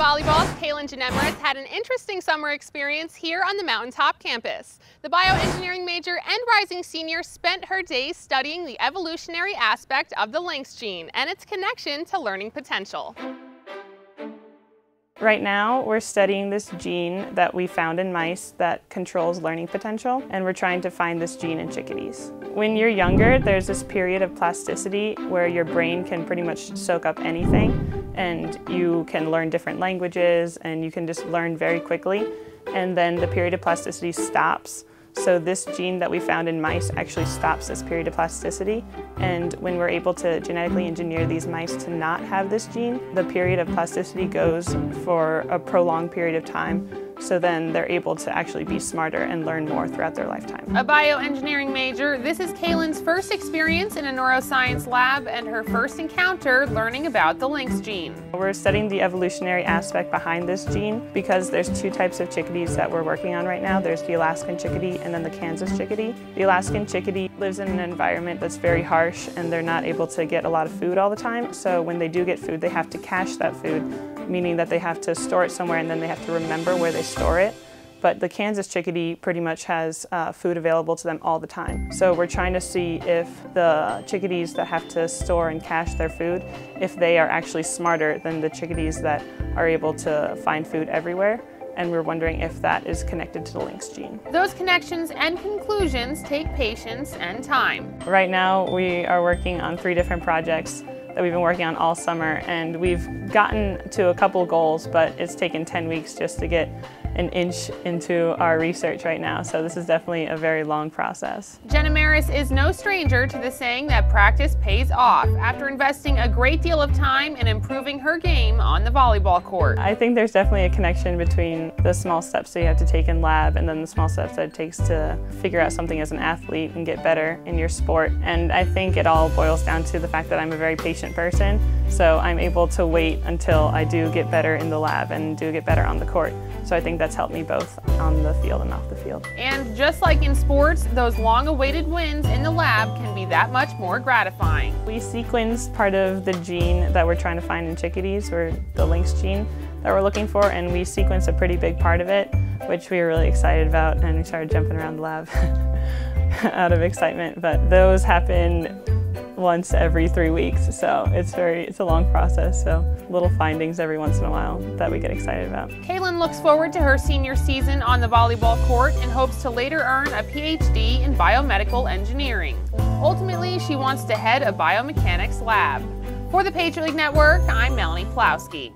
Volleyball's Kaylynn Genemaras had an interesting summer experience here on the Mountaintop campus. The bioengineering major and rising senior spent her days studying the evolutionary aspect of the Lynx gene and its connection to learning potential. Right now, we're studying this gene that we found in mice that controls learning potential, and we're trying to find this gene in chickadees. When you're younger, there's this period of plasticity where your brain can pretty much soak up anything, and you can learn different languages, and you can just learn very quickly, and then the period of plasticity stops. So this gene that we found in mice actually stops this period of plasticity, and when we're able to genetically engineer these mice to not have this gene, the period of plasticity goes for a prolonged period of time, so then they're able to actually be smarter and learn more throughout their lifetime. A bioengineering major, this is Kaylynn's first experience in a neuroscience lab and her first encounter learning about the Lynx gene. We're studying the evolutionary aspect behind this gene because there's two types of chickadees that we're working on right now. There's the Alaskan chickadee and then the Kansas chickadee. The Alaskan chickadee lives in an environment that's very harsh and they're not able to get a lot of food all the time. So when they do get food, they have to cache that food, meaning that they have to store it somewhere and then they have to remember where they store it. But the Kansas chickadee pretty much has food available to them all the time. So we're trying to see if the chickadees that have to store and cache their food, if they are actually smarter than the chickadees that are able to find food everywhere. And we're wondering if that is connected to the Lynx gene. Those connections and conclusions take patience and time. Right now we are working on 3 different projects that we've been working on all summer, and we've gotten to a couple goals, but it's taken 10 weeks just to get an inch into our research right now, so this is definitely a very long process. Genemaras is no stranger to the saying that practice pays off after investing a great deal of time in improving her game on the volleyball court. I think there's definitely a connection between the small steps that you have to take in lab and then the small steps that it takes to figure out something as an athlete and get better in your sport. And I think it all boils down to the fact that I'm a very patient person, so I'm able to wait until I do get better in the lab and do get better on the court. So I think that's helped me both on the field and off the field. And just like in sports, those long-awaited wins in the lab can be that much more gratifying. We sequenced part of the gene that we're trying to find in chickadees, or the Lynx gene that we're looking for, and we sequenced a pretty big part of it, which we were really excited about, and we started jumping around the lab out of excitement. But those happen once every 3 weeks, so it's a long process, so little findings every once in a while that we get excited about. Kaylynn looks forward to her senior season on the volleyball court and hopes to later earn a PhD in biomedical engineering. Ultimately, she wants to head a biomechanics lab. For the Patriot Network, I'm Melanie Plowski.